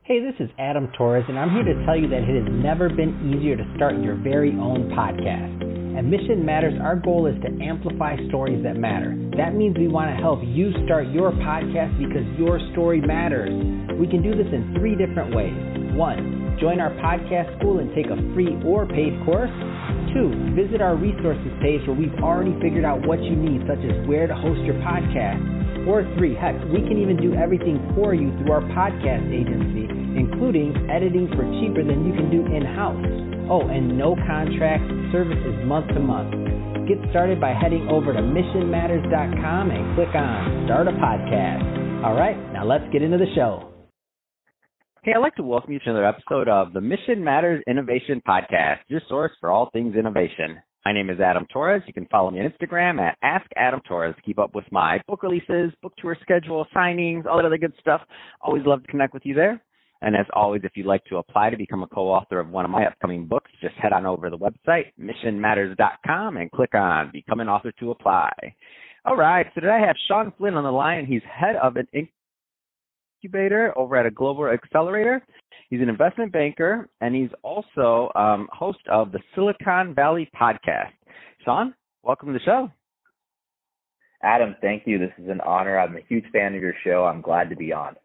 Hey, this is Adam Torres, and I'm here to tell you that it has never been easier to start your very own podcast. At Mission Matters, our goal is to amplify stories that matter. That means we want to help you start your podcast because your story matters. We can do this in 3 different ways. 1, join our podcast school and take a free or paid course. 2, visit our resources page where we've already figured out what you need, such as where to host your podcast. Or 3, heck, we can even do everything for you through our podcast agency, including editing for cheaper than you can do in-house. Oh, and no contract, service is month to month. Get started by heading over to missionmatters.com and click on Start a Podcast. All right, now let's get into the show. Hey, I'd like to welcome you to another episode of the Mission Matters Innovation Podcast, your source for all things innovation. My name is Adam Torres. You can follow me on Instagram at AskAdamTorres to keep up with my book releases, book tour schedule, signings, all that other good stuff. Always love to connect with you there. And as always, if you'd like to apply to become a co-author of one of my upcoming books, just head on over to the website, missionmatters.com, and click on Become an Author to apply. All right, so today I have Shawn Flynn on the line. He's head of an incubator over at a global accelerator. He's an investment banker, and he's also host of the Silicon Valley podcast. Shawn, welcome to the show. Adam, thank you. This is an honor. I'm a huge fan of your show. I'm glad to be on.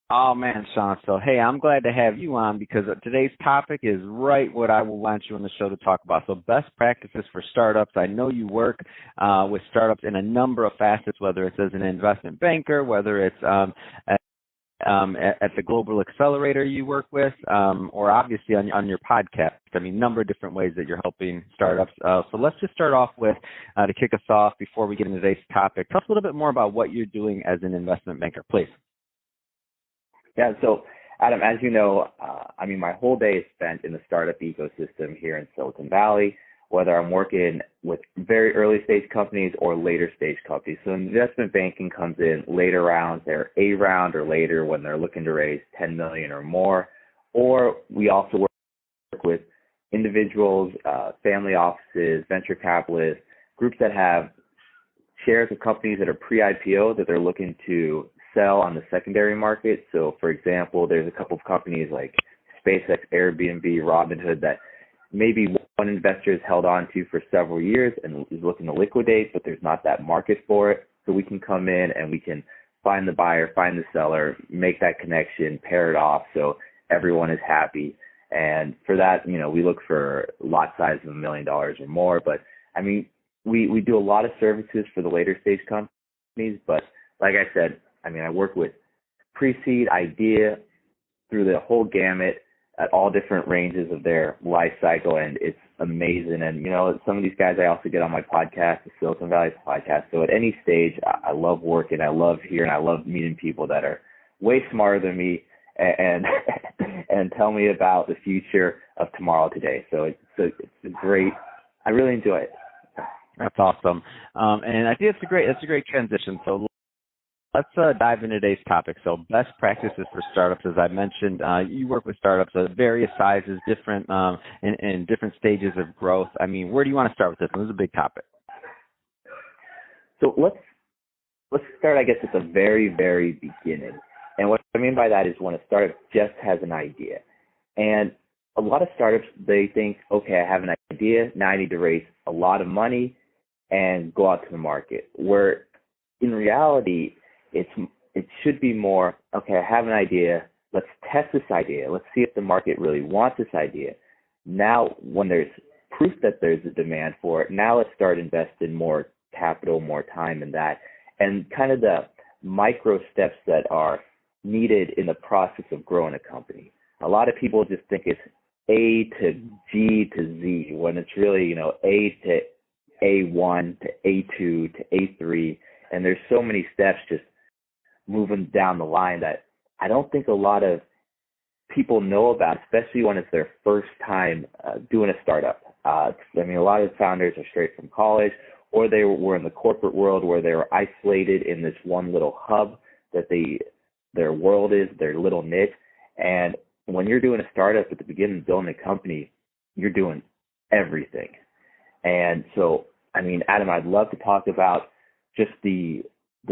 Oh, man, Shawn. So, hey, I'm glad to have you on because today's topic is right what I will want you on the show to talk about. So best practices for startups. I know you work with startups in a number of facets, whether it's as an investment banker, whether it's at the Global Accelerator you work with, or obviously on your podcast. I mean, a number of different ways that you're helping startups. So let's just start off with, to kick us off before we get into today's topic, tell us a little bit more about what you're doing as an investment banker, please. Yeah, so Adam, as you know, my whole day is spent in the startup ecosystem here in Silicon Valley, whether I'm working with very early stage companies or later stage companies. So investment banking comes in later rounds, they're A round or later when they're looking to raise 10 million or more. Or we also work with individuals, family offices, venture capitalists, groups that have shares of companies that are pre-IPO that they're looking to sell on the secondary market. So for example, there's a couple of companies like SpaceX, Airbnb, Robinhood that maybe one investor has held on to for several years and is looking to liquidate, but there's not that market for it. So we can come in and we can find the buyer, find the seller, make that connection, pair it off so everyone is happy. And for that, we look for lot size of $1 million or more. But we do a lot of services for the later stage companies. But like I said, I work with pre-seed, idea, through the whole gamut at all different ranges of their life cycle, and it's amazing. And, some of these guys I also get on my podcast, the Silicon Valley podcast. So at any stage, I love working, I love hearing, I love meeting people that are way smarter than me and and tell me about the future of tomorrow today. So it's great. I really enjoy it. That's awesome. And I think that's a great transition. So let's dive into today's topic. So best practices for startups. As I mentioned, you work with startups of various sizes, different in different stages of growth. Where do you want to start with this? This is a big topic. So let's start, I guess, at the very, very beginning. And what I mean by that is when a startup just has an idea. And a lot of startups, they think, okay, I have an idea. Now I need to raise a lot of money and go out to the market. Where in reality, it should be more, okay, I have an idea. Let's test this idea. Let's see if the market really wants this idea. Now, when there's proof that there's a demand for it, now let's start investing more capital, more time in that, and kind of the micro steps that are needed in the process of growing a company. A lot of people just think it's A to G to Z, when it's really, A to A1 to A2 to A3, and there's so many steps just moving down the line that I don't think a lot of people know about, especially when it's their first time doing a startup. A lot of the founders are straight from college, or they were in the corporate world where they were isolated in this one little hub that their world is, their little niche. And when you're doing a startup at the beginning, building a company, you're doing everything. And so, Adam, I'd love to talk about just the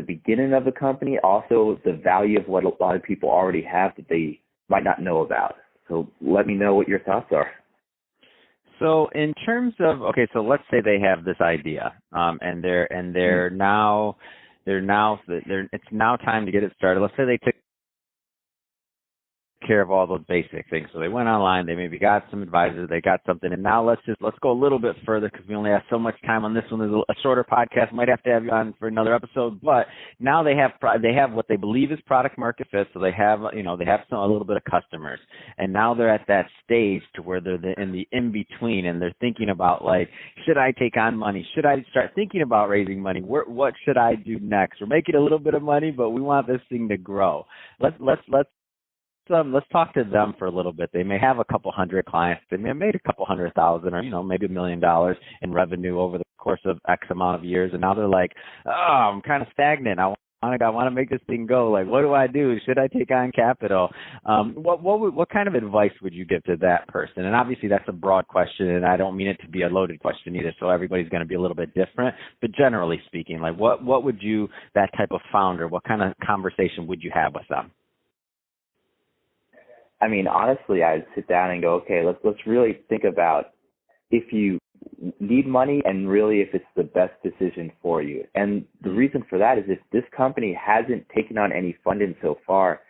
beginning of the company, also the value of what a lot of people already have that they might not know about. So let me know what your thoughts are. So in terms of, okay, so let's say they have this idea, and they're now it's now time to get it started. Let's say they took care of all those basic things. So they went online, they maybe got some advisors, they got something, and now let's go a little bit further because we only have so much time on this one. There's a shorter podcast, might have to have you on for another episode, but now they have what they believe is product market fit. So they have a little bit of customers, and now they're at that stage to where they're in the in between, and they're thinking about, like, should I take on money? Should I start thinking about raising money? What should I do next? We're making a little bit of money, but we want this thing to grow. Let's talk to them for a little bit. They may have a couple hundred clients. They may have made a couple $100,000 or, maybe $1 million in revenue over the course of X amount of years. And now they're like, oh, I'm kind of stagnant. I want to make this thing go. Like, what do I do? Should I take on capital? What kind of advice would you give to that person? And obviously that's a broad question, and I don't mean it to be a loaded question either. So everybody's going to be a little bit different, but generally speaking, like what would you, that type of founder, what kind of conversation would you have with them? I mean, honestly, I'd sit down and go, okay, let's really think about if you need money and really if it's the best decision for you. And the reason for that is if this company hasn't taken on any funding so far,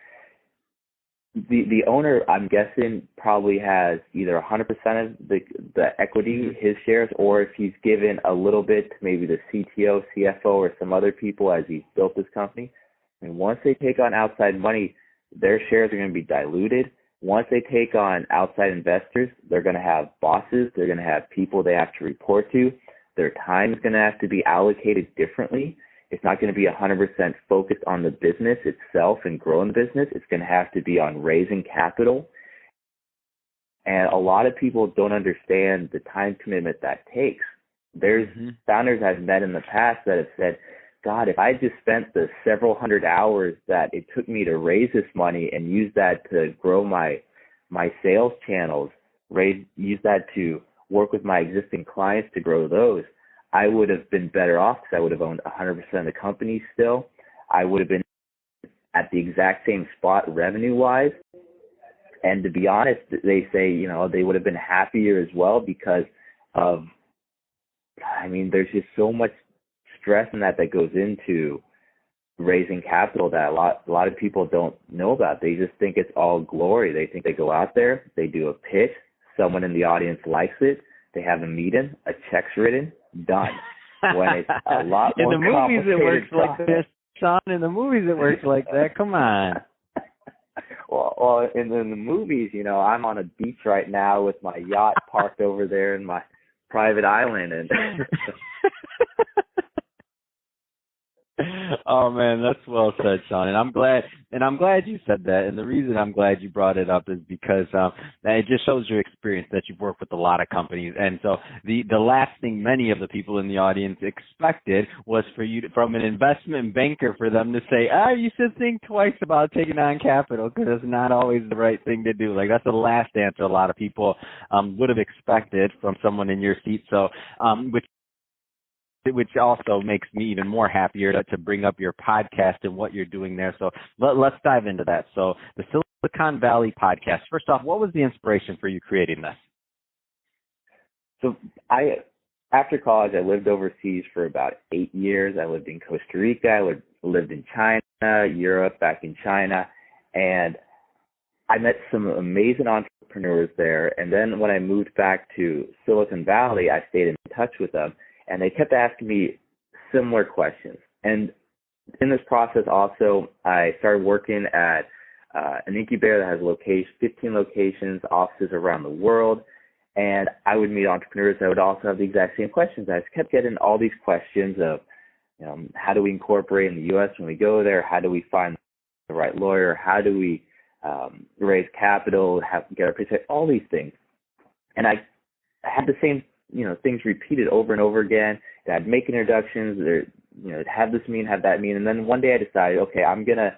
the owner, I'm guessing, probably has either 100% of the equity, his shares, or if he's given a little bit to maybe the CTO, CFO, or some other people as he's built this company. And once they take on outside money, their shares are going to be diluted. Once they take on outside investors, they're going to have bosses. They're going to have people they have to report to. Their time is going to have to be allocated differently. It's not going to be 100% focused on the business itself and growing the business. It's going to have to be on raising capital. And a lot of people don't understand the time commitment that takes. There's founders I've met in the past that have said, God, if I just spent the several hundred hours that it took me to raise this money and use that to grow my sales channels, use that to work with my existing clients to grow those, I would have been better off because I would have owned 100% of the company still. I would have been at the exact same spot revenue-wise. And to be honest, they say, they would have been happier as well because of, there's just so much stress in that goes into raising capital that a lot of people don't know about. They just think it's all glory. They think they go out there, they do a pitch, someone in the audience likes it, they have a meeting, a check's written, done. When it's a lot more in the movies it works process. like this, Shawn. In the movies it works like that. Come on. Well, in the movies, I'm on a beach right now with my yacht parked over there in my private island, and oh man, that's well said, Shawn. And I'm glad you said that. And the reason I'm glad you brought it up is because it just shows your experience that you've worked with a lot of companies. And so the last thing many of the people in the audience expected was for you from an investment banker for them to say, you should think twice about taking on capital because it's not always the right thing to do. Like, that's the last answer a lot of people would have expected from someone in your seat. So, which also makes me even more happier to bring up your podcast and what you're doing there. So let's dive into that. So the Silicon Valley podcast, first off, what was the inspiration for you creating this? So after college, I lived overseas for about 8 years. I lived in Costa Rica. I lived in China, Europe, back in China. And I met some amazing entrepreneurs there. And then when I moved back to Silicon Valley, I stayed in touch with them. And they kept asking me similar questions. And in this process also, I started working at an incubator that has 15 locations, offices around the world. And I would meet entrepreneurs that would also have the exact same questions. I just kept getting all these questions of, how do we incorporate in the U.S. when we go there? How do we find the right lawyer? How do we raise capital, get our pitch, all these things. And I had the same things repeated over and over again. And I'd make introductions, have this meeting, have that meeting. And then one day I decided, okay, I'm going to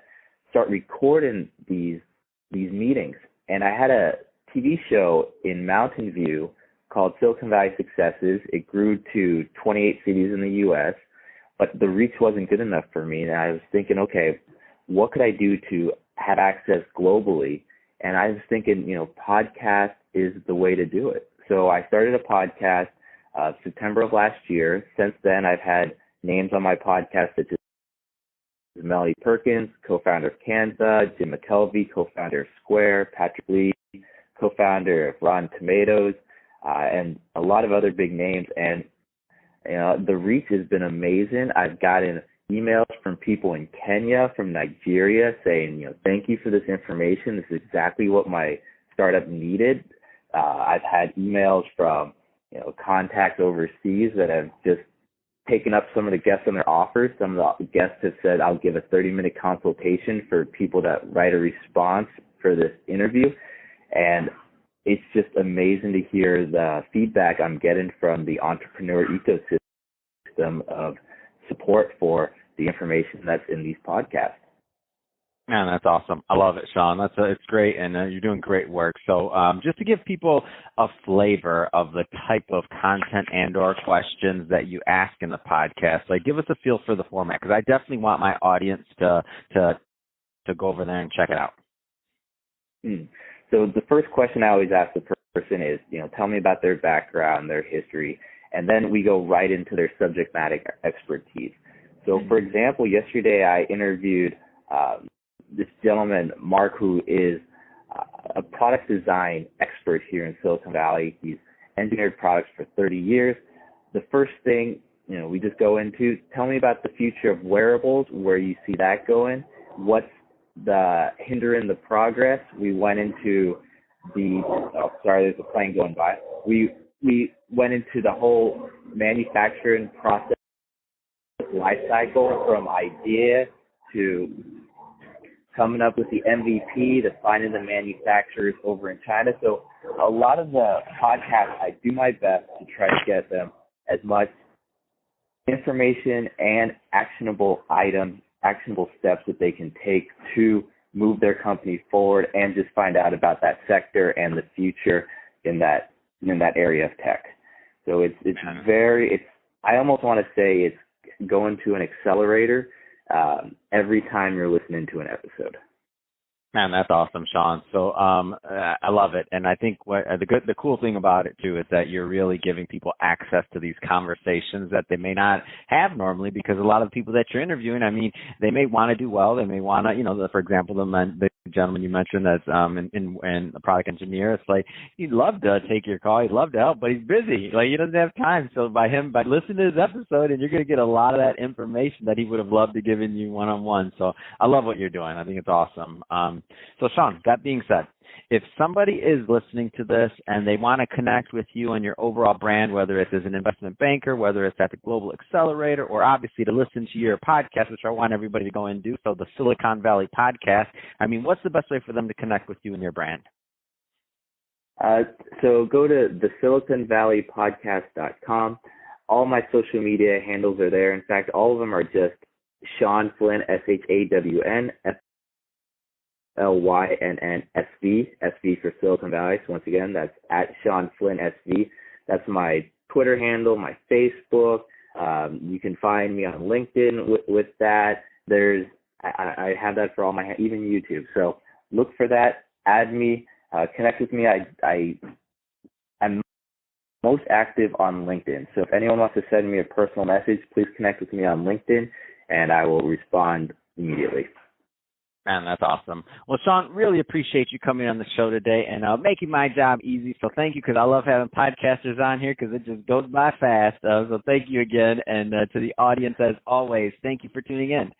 start recording these meetings. And I had a TV show in Mountain View called Silicon Valley Successes. It grew to 28 cities in the U.S., but the reach wasn't good enough for me. And I was thinking, okay, what could I do to have access globally And I was thinking, podcast is the way to do it. So I started a podcast September of last year. Since then, I've had names on my podcast such as Melody Perkins, co-founder of Canva, Jim McKelvey, co-founder of Square, Patrick Lee, co-founder of Rotten Tomatoes, and a lot of other big names. And the reach has been amazing. I've gotten emails from people in Kenya, from Nigeria, saying, thank you for this information. This is exactly what my startup needed. I've had emails from, contacts overseas that have just taken up some of the guests on their offers. Some of the guests have said, I'll give a 30-minute consultation for people that write a response for this interview. And it's just amazing to hear the feedback I'm getting from the entrepreneur ecosystem of support for the information that's in these podcasts. Man, that's awesome. I love it, Shawn. It's great, and you're doing great work. So just to give people a flavor of the type of content and or questions that you ask in the podcast, give us a feel for the format, because I definitely want my audience to go over there and check it out. So the first question I always ask the person is, tell me about their background, their history, and then we go right into their subject matter expertise. So, for example, yesterday I interviewed this gentleman, Mark, who is a product design expert here in Silicon Valley. He's engineered products for 30 years. The first thing, we just go into, tell me about the future of wearables, where you see that going, what's the hindering the progress. We went into there's a plane going by. We went into the whole manufacturing process life cycle, from idea to coming up with the MVP to finding the manufacturers over in China. So a lot of the podcasts, I do my best to try to get them as much information and actionable items, actionable steps that they can take to move their company forward and just find out about that sector and the future in that area of tech. So I almost want to say it's going to an accelerator every time you're listening to an episode. Man, that's awesome, Shawn. So I love it, and I think the cool thing about it too is that you're really giving people access to these conversations that they may not have normally, because a lot of the people that you're interviewing, they may want to do well, they may want to, for example, the gentleman you mentioned that's in a product engineer, it's like he'd love to take your call, he'd love to help, but he's busy, he doesn't have time. So by listening to this episode, and you're going to get a lot of that information that he would have loved to give you one-on-one. So I love what you're doing. I think it's awesome. So Shawn, that being said, if somebody is listening to this and they want to connect with you and your overall brand, whether it's as an investment banker, whether it's at the Global Accelerator, or obviously to listen to your podcast, which I want everybody to go and do, so the Silicon Valley Podcast, what's the best way for them to connect with you and your brand? So go to thesiliconvalleypodcast.com. All my social media handles are there. In fact, all of them are just Shawn Flynn, SHAWN, LYNN SV, SV for Silicon Valley. So once again, that's at Shawn Flynn SV. That's my Twitter handle, my Facebook. You can find me on LinkedIn with that. I have that for all my, even YouTube. So look for that, add me, connect with me. I'm most active on LinkedIn. So if anyone wants to send me a personal message, please connect with me on LinkedIn, and I will respond immediately. Man, that's awesome. Well, Shawn, really appreciate you coming on the show today and making my job easy. So thank you, because I love having podcasters on here because it just goes by fast. So thank you again. And to the audience, as always, thank you for tuning in.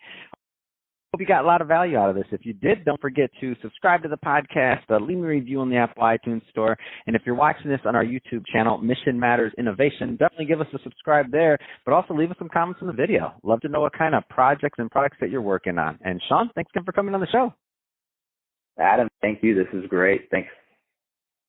Hope you got a lot of value out of this. If you did, don't forget to subscribe to the podcast, leave me a review on the Apple iTunes Store, and if you're watching this on our YouTube channel, Mission Matters Innovation, definitely give us a subscribe there, but also leave us some comments on the video. Love to know what kind of projects and products that you're working on. And Shawn, thanks again for coming on the show. Adam, thank you. This is great. Thanks